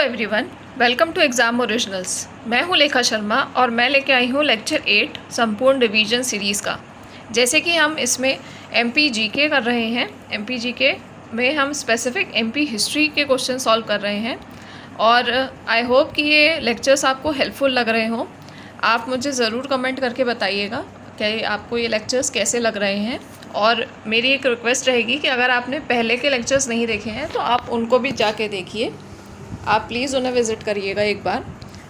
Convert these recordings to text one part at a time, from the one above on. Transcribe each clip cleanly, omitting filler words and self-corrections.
Everyone, welcome to exam originals. मैं हूं लेखा शर्मा और मैं लेके आई हूं लेक्चर 8 संपूर्ण रिवीजन सीरीज़ का। जैसे कि हम इसमें एमपी जीके कर रहे हैं, एमपी जीके में हम स्पेसिफिक एमपी हिस्ट्री के क्वेश्चन सॉल्व कर रहे हैं और आई होप कि ये लेक्चर्स आपको हेल्पफुल लग रहे हों। आप मुझे ज़रूर कमेंट करके बताइएगा कि आपको ये लेक्चर्स कैसे लग रहे हैं। और मेरी एक रिक्वेस्ट रहेगी कि अगर आपने पहले के लेक्चर्स नहीं देखे हैं तो आप उनको भी जाके देखिए, आप प्लीज़ उन्हें विज़िट करिएगा एक बार।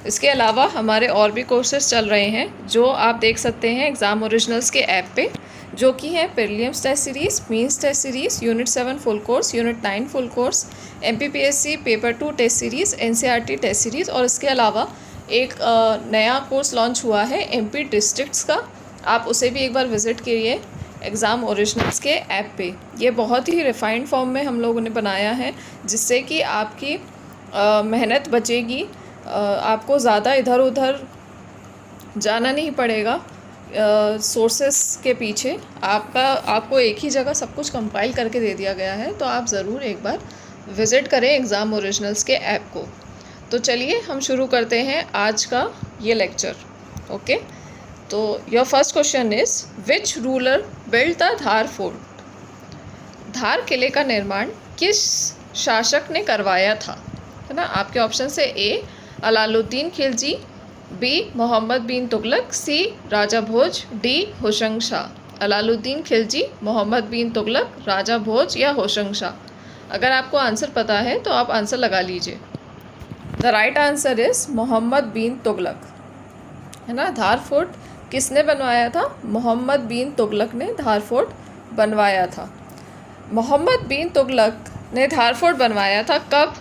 इसके अलावा हमारे और भी कोर्सेज चल रहे हैं जो आप देख सकते हैं एग्ज़ाम ओरिजिनल्स के ऐप पे, जो कि हैं prelims test series, means test series, unit 7 full course, unit 9 full course, MPPSC paper 2 test series, NCERT test series. और इसके अलावा एक नया कोर्स लॉन्च हुआ है MP डिस्ट्रिक्ट्स का, आप उसे भी एक बार विज़िट करिए एग्ज़ाम ओरिजिनल्स के ऐप पे। ये बहुत ही रिफाइंड फॉर्म में हम लोगों ने बनाया है, जिससे कि आपकी मेहनत बचेगी, आपको ज़्यादा इधर उधर जाना नहीं पड़ेगा सोर्सेस के पीछे। आपको एक ही जगह सब कुछ कंपाइल करके दे दिया गया है, तो आप ज़रूर एक बार विज़िट करें एग्ज़ाम ओरिजिनल्स के ऐप को। तो चलिए हम शुरू करते हैं आज का ये लेक्चर। ओके, तो your first question is which ruler built the Dhar fort? Dhar किले का निर्माण किस शासक ने करवाया था? है ना, आपके ऑप्शन से ए अलाउद्दीन खिलजी, बी मोहम्मद बिन तुगलक, सी राजा भोज, डी होशंग शाह। अलाउद्दीन खिलजी, मोहम्मद बिन तुगलक, राजा भोज या होशंग शाह। अगर आपको आंसर पता है तो आप आंसर लगा लीजिए। The right answer is Mohammad bin Tughlaq. है ना, धार फोर्ट किसने बनवाया था? मोहम्मद बिन तुगलक ने धार फोर्ट बनवाया था। मोहम्मद बिन तुगलक ने धार फोर्ट बनवाया था कब?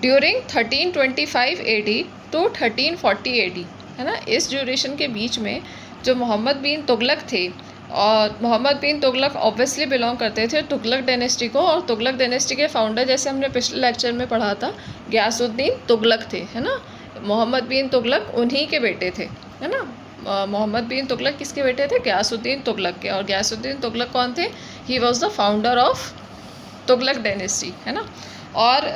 During 1325 AD to 1340 AD। है ना, इस ड्यूरेशन के बीच में जो मोहम्मद बिन तुगलक थे, और मोहम्मद बिन तुगलक ऑब्वियसली बिलोंग करते थे तुगलक डायनेस्टी को, और तुगलक डायनेस्टी के फाउंडर, जैसे हमने पिछले लेक्चर में पढ़ा था, गयासुद्दीन तुगलक थे। है ना, मोहम्मद बिन तुगलक उन्हीं के बेटे थे। है ना, मोहम्मद बिन तुगलक किसके बेटे थे? गयासुद्दीन तुगलक के। और गयासुद्दीन तुगलक कौन थे? He was the founder of Tughlaq dynasty. है ना, और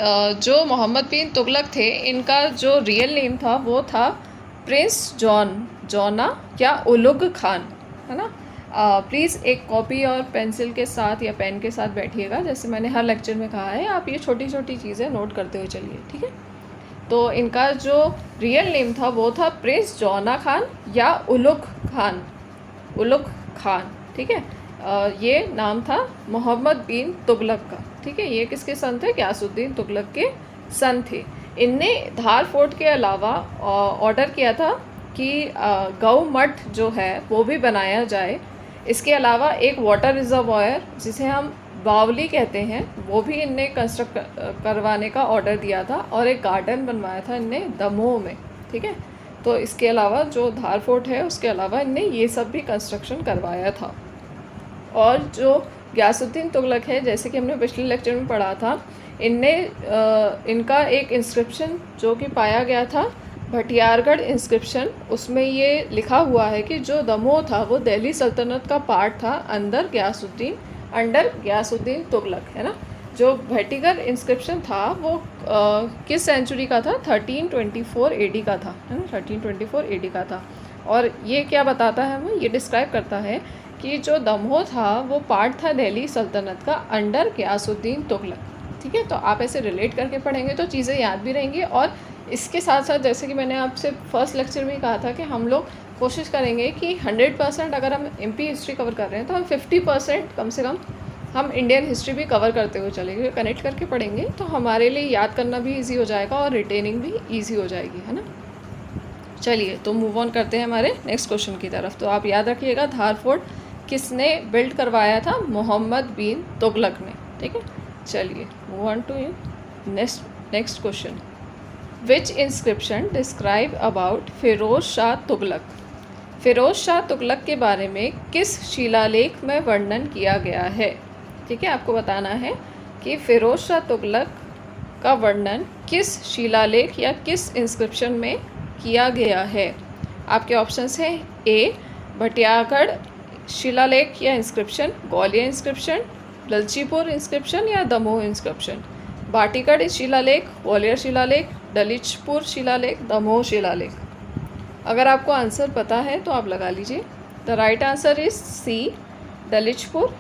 जो मोहम्मद बिन तुगलक थे, इनका जो रियल नेम था वो था प्रिंस जॉना या उलुग खान। है ना, प्लीज़ एक कॉपी और पेंसिल के साथ या पेन के साथ बैठिएगा, जैसे मैंने हर लेक्चर में कहा है। आप ये छोटी छोटी चीज़ें नोट करते हुए चलिए, ठीक है। तो इनका जो रियल नेम था वो था प्रिंस जॉना खान या उलुग खान, ठीक है। ये नाम था मोहम्मद बिन तुगलक का, ठीक है। ये किसके सन थे? गयासुद्दीन तुगलक के सन थे। इनने धार फोर्ट के अलावा ऑर्डर किया था कि गौ मठ जो है वो भी बनाया जाए। इसके अलावा एक वाटर रिजर्वायर, जिसे हम बावली कहते हैं, वो भी इनने कंस्ट्रक्ट करवाने का ऑर्डर दिया था, और एक गार्डन बनवाया था इनने दमोह में, ठीक है। तो इसके अलावा जो धार फोर्ट है उसके अलावा इनने ये सब भी कंस्ट्रक्शन करवाया था। और जो गयासुद्दीन तुगलक है, जैसे कि हमने पिछले लेक्चर में पढ़ा था, इनका एक इंस्क्रिप्शन जो कि पाया गया था, भटियारगढ़ इंस्क्रिप्शन, उसमें ये लिखा हुआ है कि जो दमोह था वो दिल्ली सल्तनत का पार्ट था अंडर गयासुद्दीन तुगलक। है ना, जो भटियारगढ़ इंस्क्रिप्शन था वो किस सेंचुरी का था? 1324 AD का था। है ना, 1324 AD का था। और ये क्या बताता है हमें? ये डिस्क्राइब करता है कि जो दमोह था वो पार्ट था दिल्ली सल्तनत का अंडर गयासुद्दीन तुगलक, ठीक है। तो आप ऐसे रिलेट करके पढ़ेंगे तो चीज़ें याद भी रहेंगी। और इसके साथ साथ, जैसे कि मैंने आपसे फर्स्ट लेक्चर में कहा था कि हम लोग कोशिश करेंगे कि 100% अगर हम MP हिस्ट्री कवर कर रहे हैं तो हम 50% कम से कम हम इंडियन हिस्ट्री भी कवर करते हुए चलेंगे, कनेक्ट करके पढ़ेंगे, तो हमारे लिए याद करना भी ईजी हो जाएगा और रिटेनिंग भी ईजी हो जाएगी। है ना, चलिए तो मूव ऑन करते हैं हमारे नेक्स्ट क्वेश्चन की तरफ। तो आप याद रखिएगा, धार फोर्ट किसने बिल्ड करवाया था? मोहम्मद बिन तुगलक ने, ठीक है। चलिए move on to next question. Which inscription describe about Firoz Shah Tughlaq? Firoz Shah Tughlaq के बारे में किस शिलालेख में वर्णन किया गया है? ठीक है, आपको बताना है कि फिरोज शाह तुगलक का वर्णन किस शिलालेख या किस इंस्क्रिप्शन में किया गया है। आपके ऑप्शंस हैं ए भटियारगढ़ शिलालेख या इंस्क्रिप्शन, ग्वालियर इंस्क्रिप्शन, ललचीपुर इंस्क्रिप्शन या दमोह इंस्क्रिप्शन। बाटीगढ़ शिलालेख, ग्वालियर शिलालेख, दलिचपुर शिलालेख, दमोह शिलालेख। अगर आपको आंसर पता है तो आप लगा लीजिए। The right answer is C, Dalichpur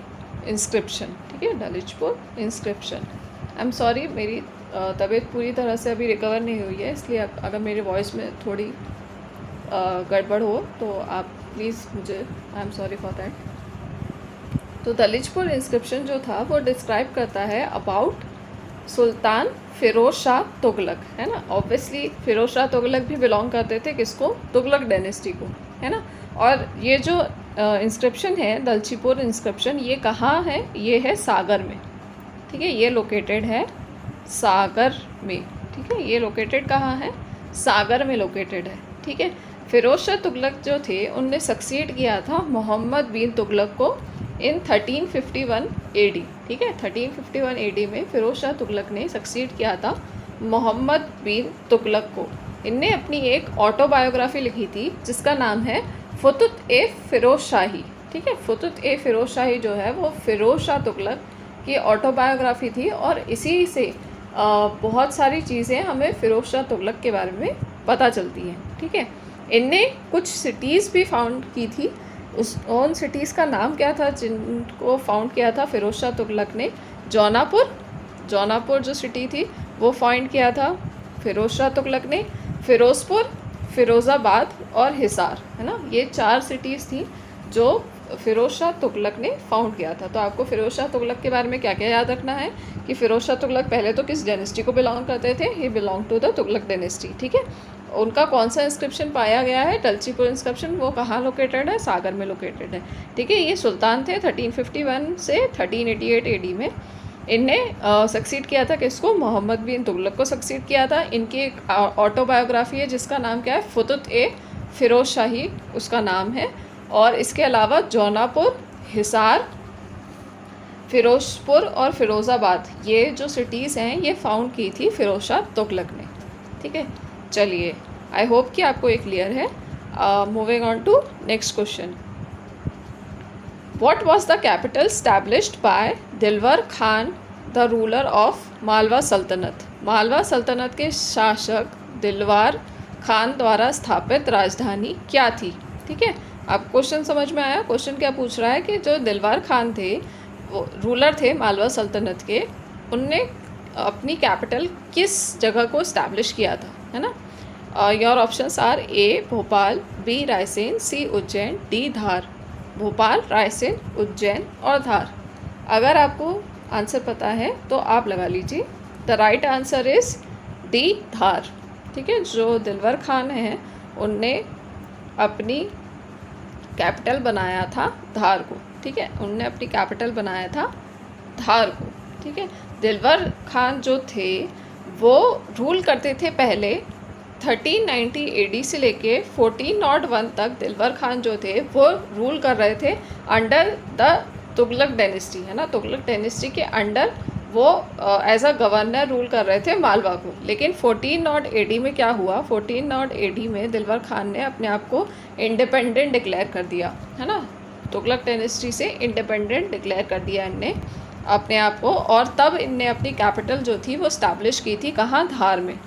inscription. ठीक है, Dalichpur inscription. I am sorry, मेरी तबीयत पूरी तरह से अभी रिकवर नहीं हुई है, इसलिए अगर मेरी वॉइस में थोड़ी गड़बड़ हो तो आप प्लीज़ मुझे, आई एम सॉरी फॉर दैट। तो दलिचपुर इंस्क्रिप्शन जो था वो डिस्क्राइब करता है अबाउट सुल्तान फिरोज शाह तुगलक, है ना। ऑब्वियसली फिरोज शाह तुगलक भी बिलोंग करते थे किसको, तुगलक डायनेस्टी को, है ना। और ये जो इंस्क्रिप्शन है दलचीपुर इंस्क्रिप्शन, ये कहाँ है, ये है सागर में। ठीक है, ये लोकेटेड है सागर में। ठीक है, ये लोकेटेड कहाँ है, सागर में लोकेटेड है। ठीक है, फिरोज शाह तुगलक जो थे उनने सक्सीड किया था मोहम्मद बिन तुगलक को इन 1351 AD। ठीक है, 1351 AD में फिरोज शाह तुगलक ने सक्सीड किया था मोहम्मद बिन तुगलक को। इनने अपनी एक ऑटोबायोग्राफी लिखी थी जिसका नाम है फुतुत ए फिरोज शाही। ठीक है, फुतुत ए फिरोज शाही जो है वो फिरोज शाह तुगलक की ऑटोबायोग्राफी थी, और इसी से बहुत सारी चीज़ें हमें फिरोज शाह तुगलक के बारे में पता चलती हैं। ठीक है, इनने कुछ सिटीज़ भी फाउंड की थी, उन सिटीज़ का नाम क्या था जिनको फाउंड किया था फिरोज शाह तुगलक ने। जौनापुर जो सिटी थी वो फाउंड किया था फिरोज शाह तुगलक ने। फिरोज़पुर, फिरोज़ाबाद और हिसार, है ना, ये 4 सिटीज़ थी जो फिरोज शाह तुगलक ने फाउंड किया था। तो आपको फिरोज शाह तुगलक के बारे में क्या क्या याद रखना है कि फिरोज शाह तुगलक पहले तो किस डायनेस्टी को बिलोंग करते थे, he belong to the Tughlaq dynasty. ठीक है, उनका कौन सा इंस्क्रिप्शन पाया गया है, दलचीपुर इंस्क्रिप्शन, वो कहाँ लोकेटेड है, सागर में लोकेटेड है। ठीक है, ये सुल्तान थे 1351 से 1388 AD में। इनने सक्सीड किया था किसको, मोहम्मद बिन तुगलक को सक्सीड किया था। इनकी एक ऑटोबायोग्राफी है जिसका नाम क्या है, फुतुत ए फिरोज शाही उसका नाम है। और इसके अलावा जौनापुर, हिसार, फिरोजपुर और फिरोज़ाबाद, ये जो सिटीज़ हैं ये फाउंड की थी फिरोज शाह तुगलक ने। ठीक है, चलिए, आई होप कि आपको ये क्लियर है। Moving on to next question. What was the capital established by Dilawar Khan the ruler of Malwa Sultanate. Malwa सल्तनत के शासक दिलवार खान द्वारा स्थापित राजधानी क्या थी। ठीक है, अब क्वेश्चन समझ में आया। क्वेश्चन क्या पूछ रहा है कि जो दिलवार खान थे, वो रूलर थे मालवा सल्तनत के, उनने अपनी कैपिटल किस जगह को इस्टेब्लिश किया था, है ना। Your options are A Bhopal, B Raisen, C Ujjain, D Dhar. Bhopal, Raisen, Ujjain और धार। अगर आपको आंसर पता है तो आप लगा लीजिए। The right answer is D Dhar. ठीक है, जो दिलवर खान हैं उनने अपनी कैपिटल बनाया था धार को। ठीक है, उनने अपनी कैपिटल बनाया था धार को। ठीक है, दिलवर खान जो थे वो रूल करते थे पहले 1390 AD से लेके 1401 तक। दिलवर खान जो थे वो रूल कर रहे थे अंडर द तुगलक डायनेस्टी, है ना। तुगलक डायनेस्टी के अंडर वो एज अ गवर्नर रूल कर रहे थे मालवा को। लेकिन 1400 AD में क्या हुआ, 1400 AD में दिलवर खान ने अपने आप को इंडिपेंडेंट डिक्लेयर कर दिया, है ना। तुगलक डायनेस्टी से इंडिपेंडेंट डिक्लेयर कर दिया इनने अपने आप को। और तब इनने अपनी कैपिटल जो थी वो इस्टेब्लिश की थी कहाँ, धार में।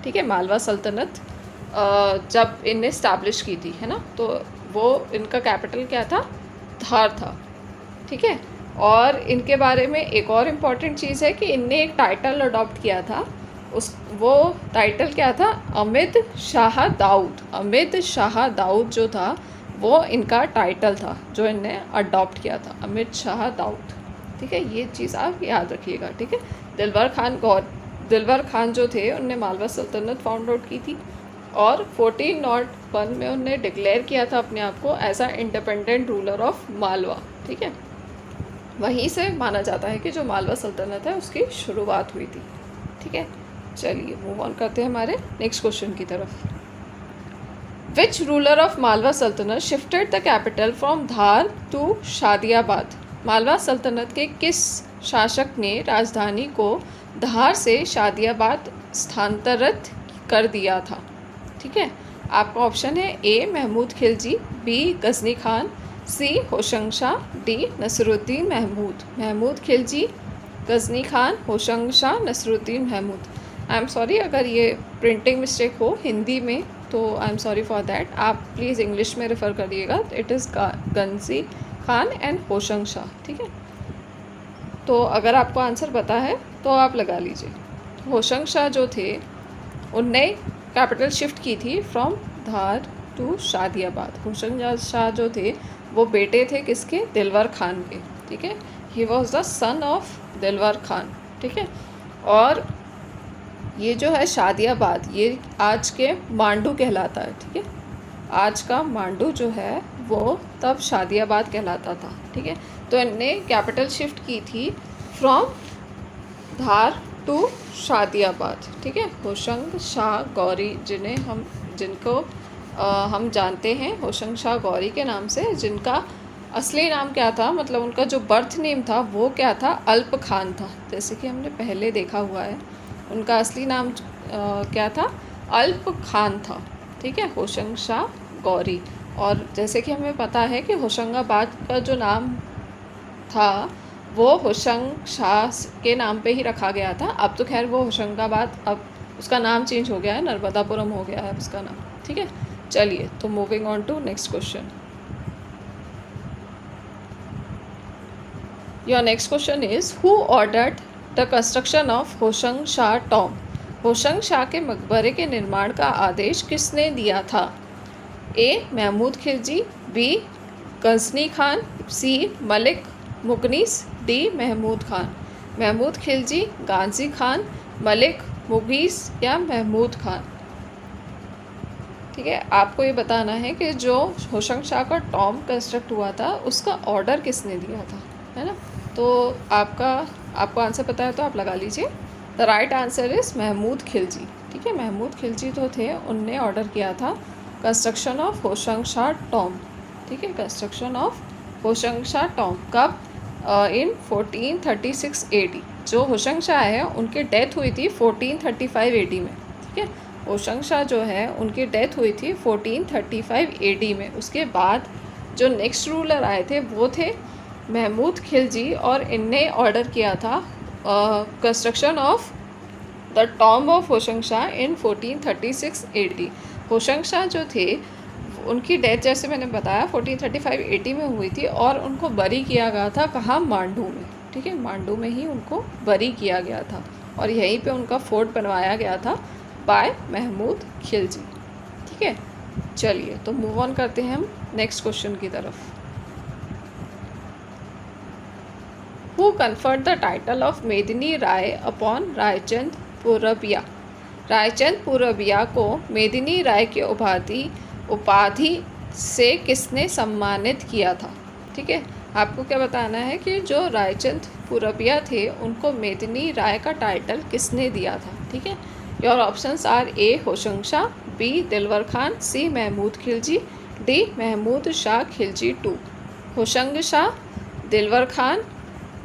ठीक है, मालवा सल्तनत जब इनने इस्टेब्लिश की थी, है ना, तो वो इनका कैपिटल क्या था, धार था। ठीक है, और इनके बारे में एक और इम्पॉर्टेंट चीज़ है कि इनने एक टाइटल अडॉप्ट किया था। वो टाइटल क्या था, अमिद शाह दाऊद। अमिद शाह दाऊद जो था वो इनका टाइटल था जो इनने अडॉप्ट किया था, अमिद शाह दाऊद। ठीक है, ये चीज़ आप याद रखिएगा। ठीक है, दिलवर खान जो थे उनने मालवा सल्तनत फाउंड आउट की थी और 1401 में उनने डिक्लेयर किया था अपने आप को as a independent ruler of Malwa. ठीक है, वहीं से माना जाता है कि जो मालवा सल्तनत है उसकी शुरुआत हुई थी। ठीक है, चलिए मूव ऑन करते हैं हमारे नेक्स्ट क्वेश्चन की तरफ। Which ruler of Malwa sultanate shifted the capital from Dhar to Shadiabad. Malwa सल्तनत के किस शासक ने राजधानी को धार से शादियाबाद स्थानांतरित कर दिया था। ठीक है, आपका ऑप्शन है A Mahmud Khilji, B Ghazni Khan, C Hoshang Shah, D Nasiruddin Mahmud. Mahmud Khilji, Ghazni Khan, Hoshang Shah, Nasiruddin Mahmud. I am sorry अगर ये प्रिंटिंग मिस्टेक हो हिंदी में, तो I am sorry for that. आप प्लीज़ इंग्लिश में रेफ़र करिएगा। It is Ghazni Khan and Hoshang Shah, ठीक है। तो अगर आपको आंसर पता है तो आप लगा लीजिए। होशंग शाह जो थे उनने कैपिटल शिफ्ट की थी फ्रॉम धार टू शादियाबाद। होशंग शाह जो थे वो बेटे थे किसके? दिलवर खान के, ठीक है। He was the son of दिलवर खान, ठीक है। और ये जो है शादियाबाद, ये आज के मांडू कहलाता है, ठीक है। आज का मांडू जो है वो तब शादियाबाद कहलाता था, ठीक है। तो इनने कैपिटल शिफ्ट की थी फ्रॉम धार टू शादियाबाद, ठीक है। होशंग शाह गौरी, जिनको हम जानते हैं होशंग शाह गौरी के नाम से, जिनका असली नाम क्या था, मतलब उनका जो बर्थ नेम था वो क्या था? अल्प खान था। जैसे कि हमने पहले देखा हुआ है, उनका असली नाम क्या था? अल्प खान था, ठीक है। होशंग शाह गौरी। और जैसे कि हमें पता है कि होशंगाबाद का जो नाम था वो होशंग शाह के नाम पे ही रखा गया था। अब तो खैर वो होशंगाबाद, अब उसका नाम चेंज हो गया है, नर्मदापुरम हो गया है उसका नाम, ठीक है। चलिए, तो moving on to next question. Your next question is who ordered the construction of Hoshang Shah tomb. Hoshang Shah के मकबरे के निर्माण का आदेश किसने दिया था? A Mahmud Khilji, B Ghazni Khan, C Malik Mughis, D Mahmud Khan. Mahmud Khilji, Ghazi Khan, Malik Mughis या महमूद खान, ठीक है। आपको ये बताना है कि जो होशंग शाह का टॉम कंस्ट्रक्ट हुआ था उसका ऑर्डर किसने दिया था, है ना। तो आपको आंसर पता है तो आप लगा लीजिए। The right answer is Mahmud Khilji, ठीक है। महमूद खिलजी जो थे उनने ऑर्डर किया था construction of Hoshang Shah Tom, ठीक है। Construction of Hoshang Shah Tom कब? इन 1436 AD। जो होशंग शाह है उनकी डेथ हुई थी 1435 AD में, ठीक है। होशंग शाह जो है उनकी डेथ हुई थी 1435 AD में। उसके बाद जो नेक्स्ट रूलर आए थे वो थे महमूद खिलजी, और इनने ऑर्डर किया था construction of the tomb of Hoshang Shah in 1436 AD। Hoshang Shah जो थे उनकी डेथ जैसे मैंने बताया 1435 AD में हुई थी, और उनको बरी किया गया था कहाँ? मांडू में, ठीक है। मांडू में ही उनको बरी किया गया था, और यहीं पे उनका फोर्ट बनवाया गया था बाय महमूद खिलजी, ठीक है। चलिए, तो मूव ऑन करते हैं हम नेक्स्ट क्वेश्चन की तरफ। Who conferred the title of Medini Rai upon Raichand पूरबिया। रायचंद पूरबिया को मेदिनी राय की उपाधि से किसने सम्मानित किया था, ठीक है। आपको क्या बताना है कि जो रायचंद पूरबिया थे उनको मेदिनी राय का टाइटल किसने दिया था, ठीक है। Your options are A Hoshang Shah, B Dilawar Khan, C Mahmud Khilji, D Mahmud Shah Khilji two. Hoshang Shah, Dilawar Khan,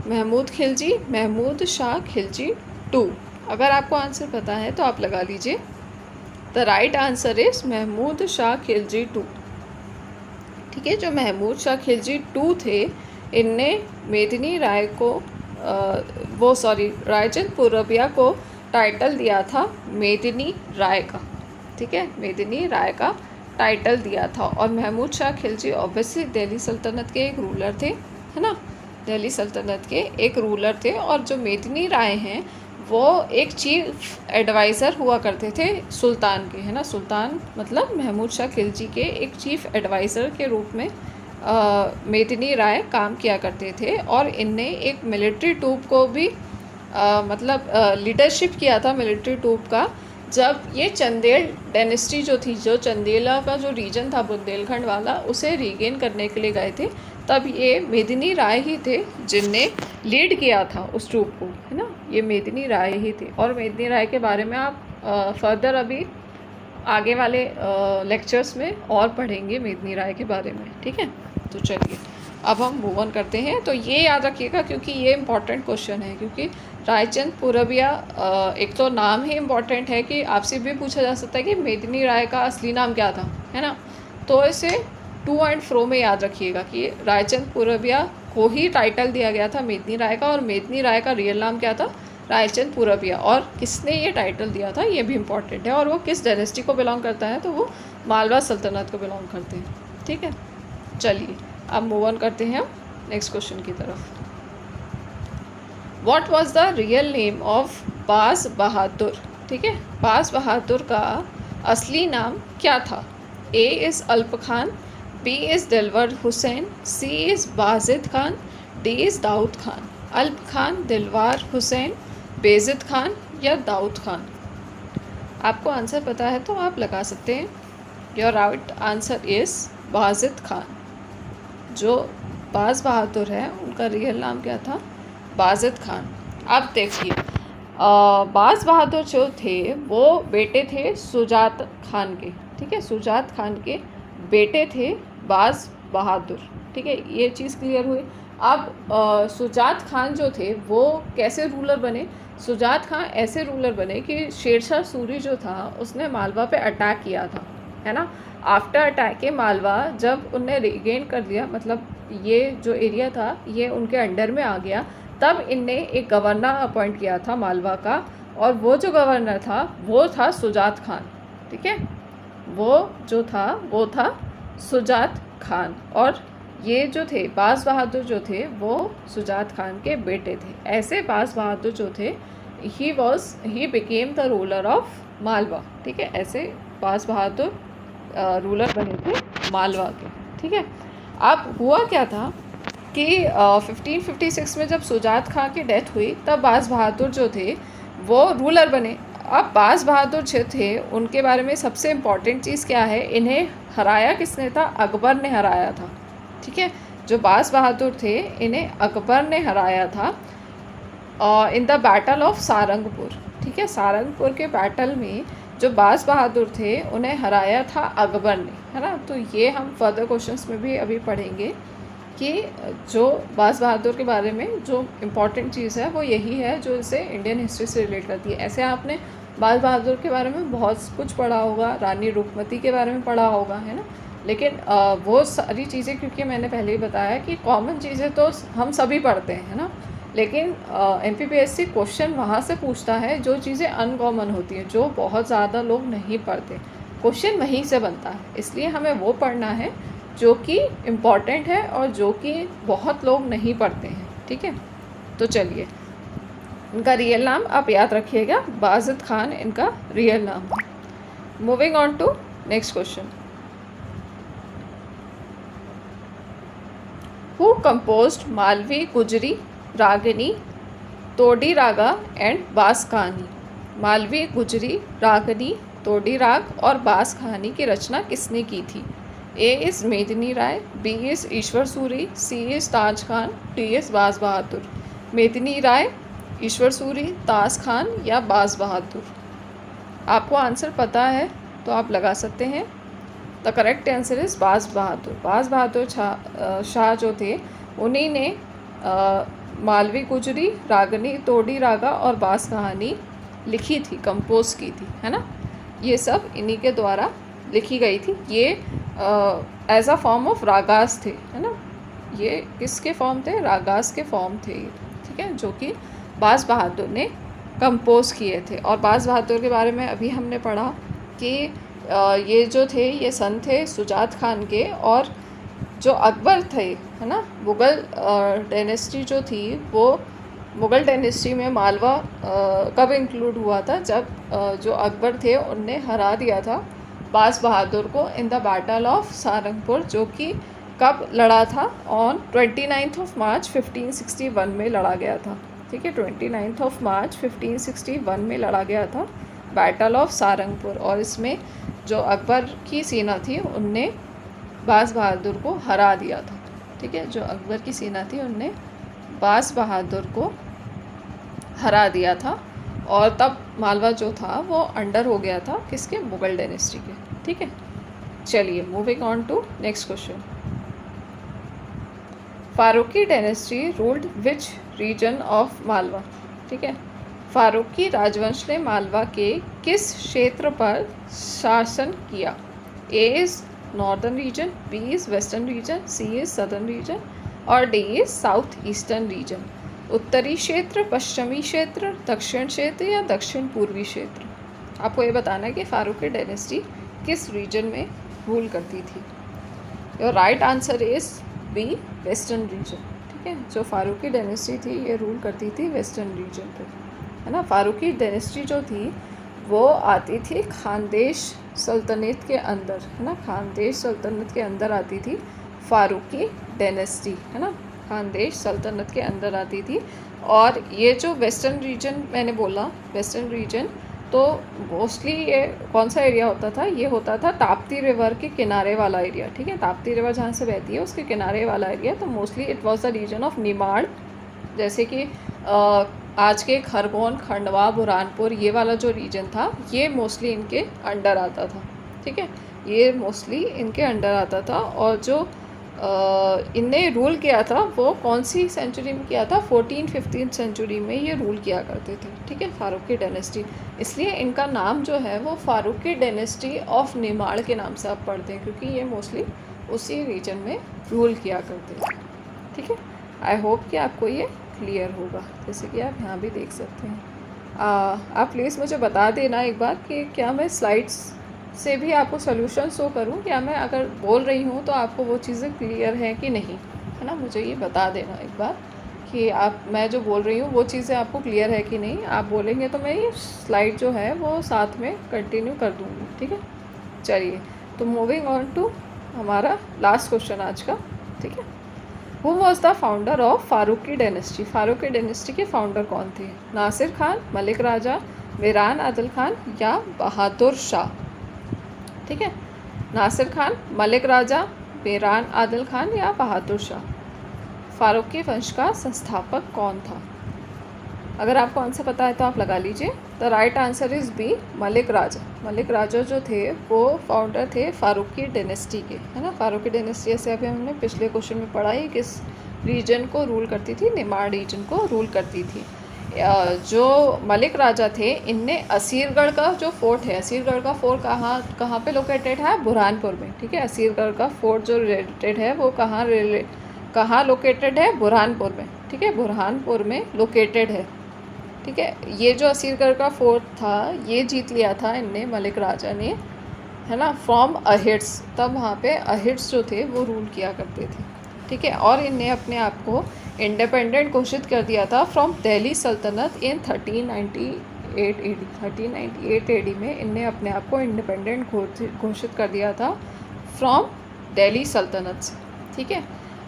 Mahmud Khilji, Mahmud Shah Khilji two. अगर आपको आंसर पता है तो आप लगा लीजिए। The right answer is Mahmud Shah Khilji two, ठीक है। जो महमूद शाह खिलजी टू थे इनने मेदिनी राय को रायचंद पूरबिया को टाइटल दिया था मेदिनी राय का, ठीक है। मेदिनी राय का टाइटल दिया था। और महमूद शाह खिलजी ऑब्वियसली दिल्ली सल्तनत के एक रूलर थे, है ना। दिल्ली सल्तनत के एक रूलर थे, और जो मेदिनी राय हैं वो एक चीफ एडवाइज़र हुआ करते थे सुल्तान के, है ना। सुल्तान मतलब महमूद शाह खिलजी के एक चीफ एडवाइज़र के रूप में मेदिनी राय काम किया करते थे। और इनने एक मिलिट्री टूप को भी लीडरशिप किया था मिलिट्री टूप का, जब ये चंदेल डायनेस्टी जो थी, जो चंदेला का जो रीजन था बुंदेलखंड वाला, उसे रीगेन करने के लिए गए थे। तब ये मेदिनी राय ही थे जिनने लीड किया था उस ट्रूप को, है ना। ये मेदिनी राय ही थे। और मेदिनी राय के बारे में आप फर्दर अभी आगे वाले लेक्चर्स में और पढ़ेंगे मेदिनी राय के बारे में, ठीक है। तो चलिए, अब हम मूव ऑन करते हैं। तो ये याद रखिएगा क्योंकि ये इम्पॉर्टेंट क्वेश्चन है, क्योंकि रायचंद पूरबिया एक तो नाम ही इम्पॉर्टेंट है कि आपसे भी पूछा जा सकता है कि मेदिनी राय का असली नाम क्या था, है ना। तो इसे टू एंड फ्रो में याद रखिएगा कि रायचंद पूरबिया को ही टाइटल दिया गया था मेदिनी राय का, और मेदिनी राय का रियल नाम क्या था, रायचंद पूरबिया। और किसने ये टाइटल दिया था ये भी इम्पॉर्टेंट है, और वो किस डायनेस्टी को बिलोंग करता है, तो वो मालवा सल्तनत को बिलोंग करते हैं। ठीक है, चलिए अब मूव ऑन करते हैं हम नेक्स्ट क्वेश्चन की तरफ। What was the real name of बाज बहादुर? ठीक है, बाज बहादुर का असली नाम क्या था? ए इज़ अल्प Khan, B is Dilawar Hussain, C is Bajid Khan, D is Daud Khan. Alp Khan, Dilwar Hussain, बेजिद Khan या दाऊद खान? आपको आंसर पता है तो आप लगा सकते हैं। Your right answer is Bajid Khan. जो बाज बहादुर है उनका रियल नाम क्या था, बाजिद खान। अब देखिए, बाज बहादुर जो थे वो बेटे थे सुजात खान के। ठीक है, सुजात खान के बेटे थे बाज बहादुर। ठीक है, ये चीज़ क्लियर हुई। अब सुजात खान जो थे वो कैसे रूलर बने? सुजात खान ऐसे रूलर बने कि शेरशाह सूरी जो था उसने मालवा पे अटैक किया था, है ना। आफ्टर अटैक मालवा जब उनने रिगेन कर लिया, मतलब ये जो एरिया था ये उनके अंडर में आ गया, तब इनने एक गवर्नर अपॉइंट किया था मालवा का, और वो जो गवर्नर था वो था सुजात खान। ठीक है, वो जो था वो था सुजात खान, और ये जो थे बाज बहादुर जो थे वो सुजात खान के बेटे थे। ऐसे बाज बहादुर जो थे he became the ruler of Malwa. ठीक है, ऐसे बाज बहादुर रूलर बने थे मालवा के। ठीक है, अब हुआ क्या था कि 1556 में जब सुजात खान की डेथ हुई तब बाज बहादुर जो थे वो रूलर बने। अब बाज बहादुर जो थे उनके बारे में सबसे इम्पॉर्टेंट चीज़ क्या है, इन्हें हराया किसने था, अकबर ने हराया था। ठीक है, जो बाज बहादुर थे इन्हें अकबर ने हराया था in the battle of Sarangpur. ठीक है, सारंगपुर के बैटल में जो बाज बहादुर थे उन्हें हराया था अकबर ने, है ना। तो ये हम फर्दर क्वेश्चंस में भी अभी पढ़ेंगे कि जो बाज बहादुर के बारे में जो इम्पॉर्टेंट चीज़ है वो यही है जो इसे इंडियन हिस्ट्री से रिलेट करती है। ऐसे आपने बाज बहादुर के बारे में बहुत कुछ पढ़ा होगा, रानी रुकमती के बारे में पढ़ा होगा, है ना, लेकिन वो सारी चीज़ें क्योंकि मैंने पहले ही बताया कि कॉमन चीज़ें तो हम सभी पढ़ते हैं, है ना, लेकिन MPPSC क्वेश्चन वहाँ से पूछता है जो चीज़ें अनकॉमन होती हैं, जो बहुत ज़्यादा लोग नहीं पढ़ते, क्वेश्चन वहीं से बनता है। इसलिए हमें वो पढ़ना है जो कि इम्पॉर्टेंट है और जो कि बहुत लोग नहीं पढ़ते हैं। ठीक है, तो चलिए, इनका रियल नाम आप याद रखिएगा, बाजिद खान इनका रियल नाम है। Moving on to next question. Who composed Malavi Gujari Ragini तोडी रागा एंड बास कहानी? मालवी गुजरी रागनी तोडी राग और बास कहानी की रचना किसने की थी? A is Medini Rai, B is Ishwar Suri, C is Taj Khan, D is Baz Bahadur. मेदिनी राय, ईश्वर सूरी, ताज खान या बाज बहादुर? आपको आंसर पता है तो आप लगा सकते हैं। The correct answer is Baz बहादुर। बाज बहादुर शाह जो थे उन्हीं ने मालवी गुजरी, रागनी तोडी रागा और बास कहानी लिखी थी, कंपोज की थी, है ना। ये सब इन्हीं के द्वारा लिखी गई थी। ये as a form of ragas थे, है ना। ये किसके फॉर्म थे, रागास के फॉर्म थे। ठीक है, जो कि बाज बहादुर ने कंपोज किए थे। और बाज बहादुर के बारे में अभी हमने पढ़ा कि ये जो थे ये सन थे सुजात खान के, और जो अकबर थे, है ना, मुग़ल डायनेस्टी जो थी वो मुग़ल डायनेस्टी में मालवा कब इंक्लूड हुआ था, जब जो अकबर थे उनने हरा दिया था बाज बहादुर को in the battle of Sarangpur, जो कि कब लड़ा था, ऑन 29 मार्च 1561 में लड़ा गया था। ठीक है, 29 मार्च 1561 में लड़ा गया था बैटल ऑफ सारंगपुर, और इसमें जो अकबर की सेना थी उनने बाज बहादुर को हरा दिया था। ठीक है, जो अकबर की सेना थी उनने बाज बहादुर को हरा दिया था, और तब मालवा जो था वो अंडर हो गया था किसके, मुग़ल डायनेस्टी के। ठीक है, चलिए moving on to next question. Faruqi dynasty ruled which region of Malwa? ठीक है, फारूकी राजवंश ने मालवा के किस क्षेत्र पर शासन किया? A is northern region, B is western region, C is southern region और D is south eastern region. उत्तरी क्षेत्र, पश्चिमी क्षेत्र, दक्षिण क्षेत्र या दक्षिण पूर्वी क्षेत्र। आपको ये बताना है कि फारूकी डायनेस्टी किस रीजन में रूल करती थी। Your right answer is B, western region. ठीक है, जो फारूकी डायनेस्टी थी ये रूल करती थी वेस्टर्न रीजन पे, है ना। फारूकी डायनेस्टी जो थी वो आती थी खानदेश सल्तनत के अंदर, है ना। खानदेश सल्तनत के अंदर आती थी फारूकी डायनेस्टी, है ना। खानदेश सल्तनत के अंदर आती थी। और ये जो वेस्टर्न रीजन मैंने बोला, वेस्टर्न रीजन, तो मोस्टली ये कौन सा एरिया होता था, ये होता था ताप्ती रिवर के किनारे वाला एरिया। ठीक है, ताप्ती रिवर जहाँ से बहती है उसके किनारे वाला एरिया। तो mostly it was the region of Nimar, जैसे कि आज के खरगोन, खंडवा, बुरहानपुर, ये वाला जो रीजन था ये मोस्टली इनके अंडर आता था। ठीक है, ये मोस्टली इनके अंडर आता था। और जो इनने रूल किया था वो कौन सी सेंचुरी में किया था, 14th-15th सेंचुरी में ये रूल किया करते थे। ठीक है, फारूकी डायनेस्टी, इसलिए इनका नाम जो है वो फारूकी डायनेस्टी ऑफ निमाड़ के नाम से आप पढ़ते हैं, क्योंकि ये मोस्टली उसी रीजन में रूल किया करते थे। ठीक है, आई होप कि आपको ये क्लियर होगा, जैसे कि आप यहाँ भी देख सकते हैं। आप प्लीज़ मुझे बता देना एक बार कि क्या मैं स्लाइड्स से भी आपको सोल्यूशन शो करूं, या मैं अगर बोल रही हूं तो आपको वो चीज़ें क्लियर हैं कि नहीं, है ना। मुझे ये बता देना एक बार कि मैं जो बोल रही हूँ वो चीज़ें आपको क्लियर है कि नहीं। आप बोलेंगे तो मैं ये स्लाइड जो है वो साथ में कंटिन्यू कर दूँगी। ठीक है, चलिए तो मूविंग ऑन टू हमारा लास्ट क्वेश्चन आज का। ठीक है, who was the founder of Faruqi dynasty. Faruqi dynasty के फाउंडर कौन थे? नासिर खान, मलिक राजा, मीरान आदिल खान या बहादुर शाह। ठीक है, नासिर खान, मलिक राजा, मीरान आदिल खान या बहादुर शाह। फारूकी वंश का संस्थापक कौन था? अगर आपको आंसर पता है तो आप लगा लीजिए। The right answer is B, Malik Raja. Malik Raja जो थे वो फाउंडर थे फारूकी डायनेस्टी के, है ना। फारूकी डायनेस्टी से अभी हमने पिछले क्वेश्चन में पढ़ा ही किस रीजन को रूल करती थी, निमाड़ रीजन को रूल करती थी। जो मलिक राजा थे इनने असीरगढ़ का जो फोर्ट है, असीरगढ़ का फोर्ट कहाँ पे लोकेटेड है? बुरहानपुर में। ठीक है, असीरगढ़ का फोर्ट जो रिलेटेड है वो कहाँ लोकेटेड है? बुरहानपुर में। ठीक है, बुरहानपुर में लोकेटेड है। ठीक है, ये जो असीरगढ़ का फोर्ट था ये जीत लिया था इनने, मलिक राजा ने, है ना, फ्रॉम अहिड्स। तब वहाँ पे अहिड्स जो थे वो रूल किया करते थे। ठीक है, और इनने अपने आप को इंडिपेंडेंट घोषित कर दिया था फ्रॉम दिल्ली सल्तनत इन 1398 AD। 1398 AD में इनने अपने आप को इंडिपेंडेंट घोषित कर दिया था फ्रॉम दिल्ली सल्तनत से। ठीक है,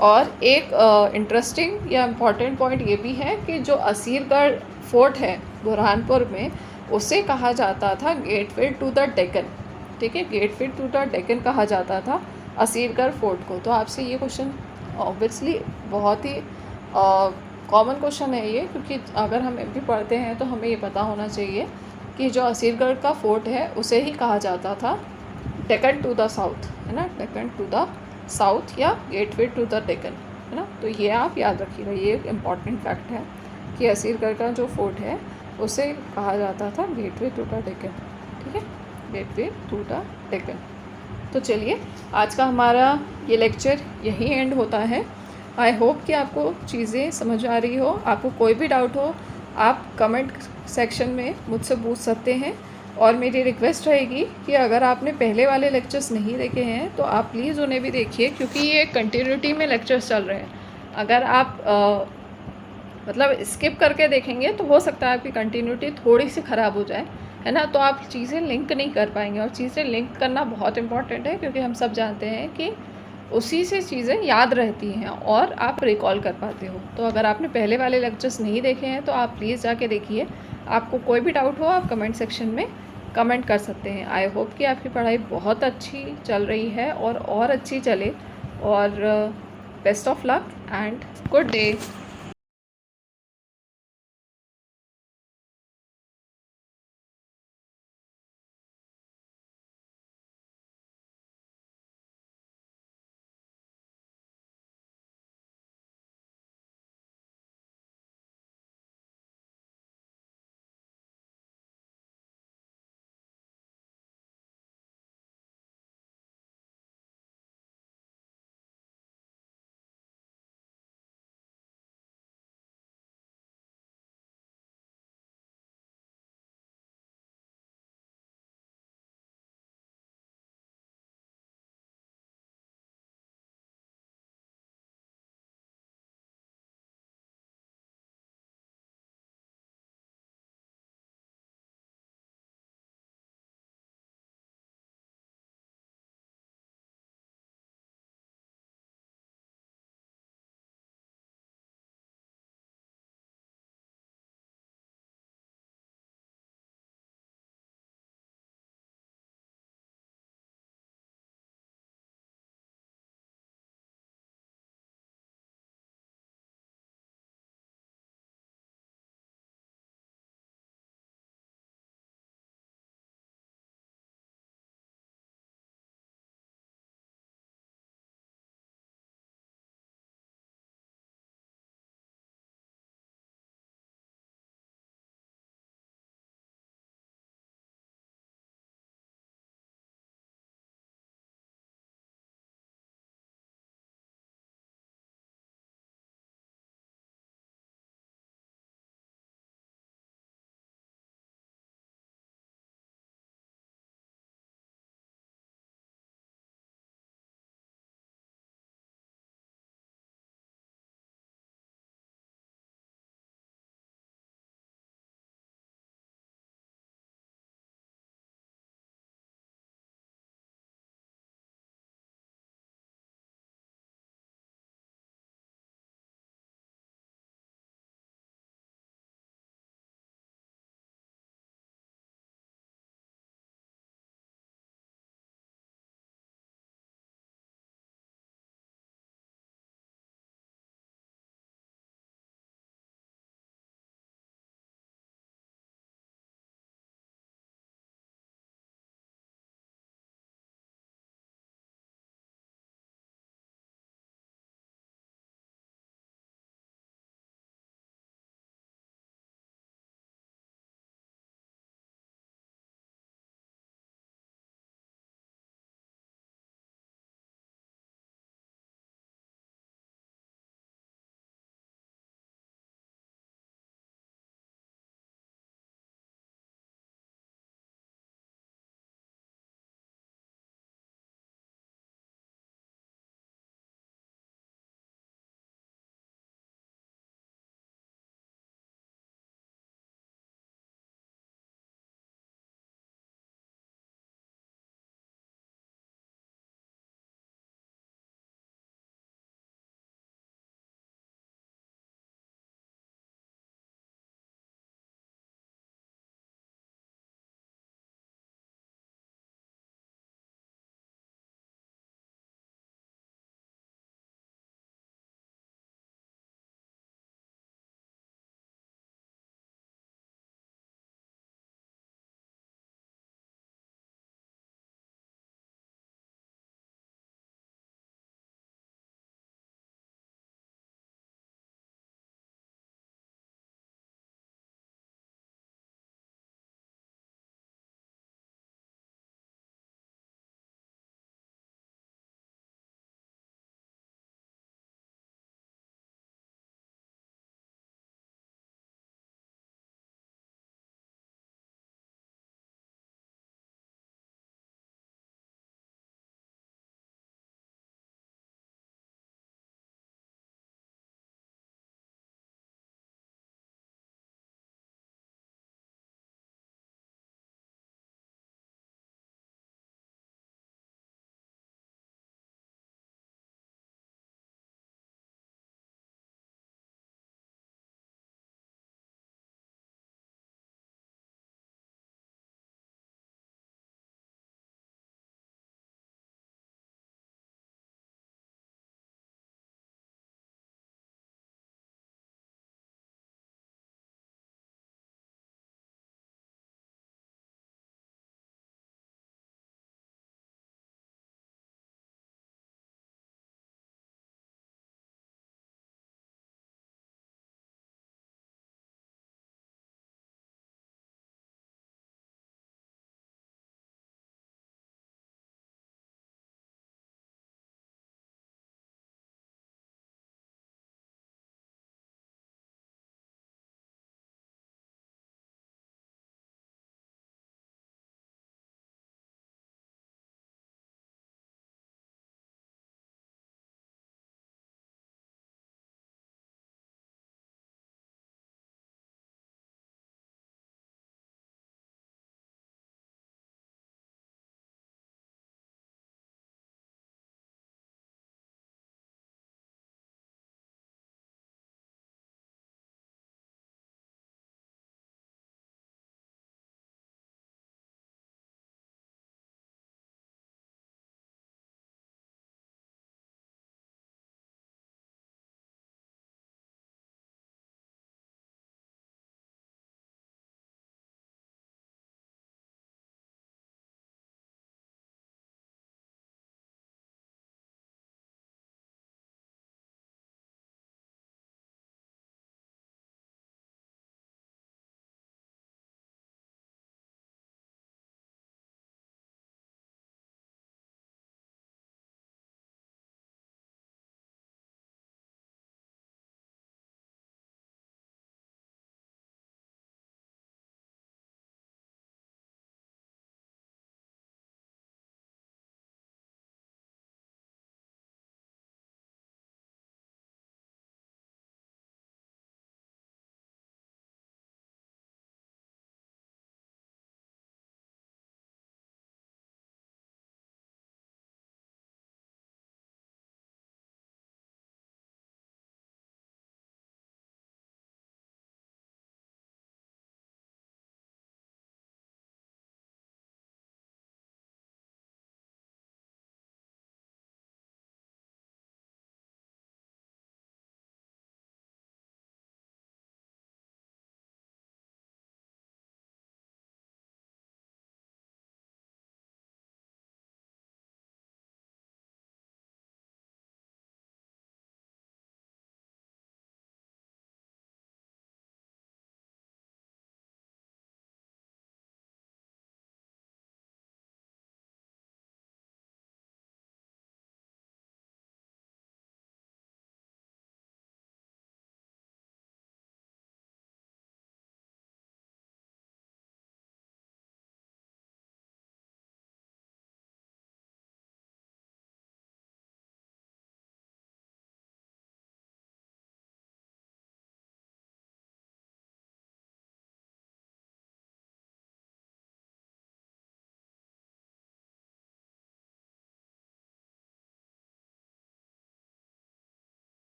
और एक इंटरेस्टिंग या इम्पॉर्टेंट पॉइंट ये भी है कि जो असीरगढ़ फोर्ट है बुरहानपुर में उसे कहा जाता था गेटवे टू द डेक्कन। ठीक है, गेटवे टू द डेक्कन कहा जाता था असीरगढ़ फोर्ट को। तो आपसे ये क्वेश्चन ऑब्वियसली बहुत ही कॉमन क्वेश्चन है ये, क्योंकि अगर हम भी पढ़ते हैं तो हमें ये पता होना चाहिए कि जो असीरगढ़ का फोर्ट है उसे ही कहा जाता था डेक्कन टू द साउथ, है ना, डेक्कन टू द साउथ या गेटवे टू द डेक्कन, है ना। तो ये आप याद रखिएगा, ये एक इम्पॉर्टेंट फैक्ट है कि असीरगढ़ का जो फोर्ट है उसे कहा जाता था गेटवे टू द डेक्कन। ठीक है, गेटवे टू द डेक्कन। तो चलिए आज का हमारा ये लेक्चर यहीं एंड होता है। आई होप कि आपको चीज़ें समझ आ रही हो। आपको कोई भी डाउट हो आप कमेंट सेक्शन में मुझसे पूछ सकते हैं। और मेरी रिक्वेस्ट रहेगी कि अगर आपने पहले वाले लेक्चर्स नहीं देखे हैं तो आप प्लीज़ उन्हें भी देखिए, क्योंकि ये कंटिन्यूटी में लेक्चर्स चल रहे हैं। अगर आप मतलब स्किप करके देखेंगे तो हो सकता है आपकी कंटिन्यूटी थोड़ी सी ख़राब हो जाए, है ना। तो आप चीज़ें लिंक नहीं कर पाएंगे, और चीज़ें लिंक करना बहुत इम्पॉर्टेंट है, क्योंकि हम सब जानते हैं कि उसी से चीज़ें याद रहती हैं और आप रिकॉल कर पाते हो। तो अगर आपने पहले वाले लेक्चर्स नहीं देखे हैं तो आप प्लीज़ जाके देखिए। आपको कोई भी डाउट हो आप कमेंट सेक्शन में कमेंट कर सकते हैं। आई होप कि आपकी पढ़ाई बहुत अच्छी चल रही है और अच्छी चले। और best of luck and good day.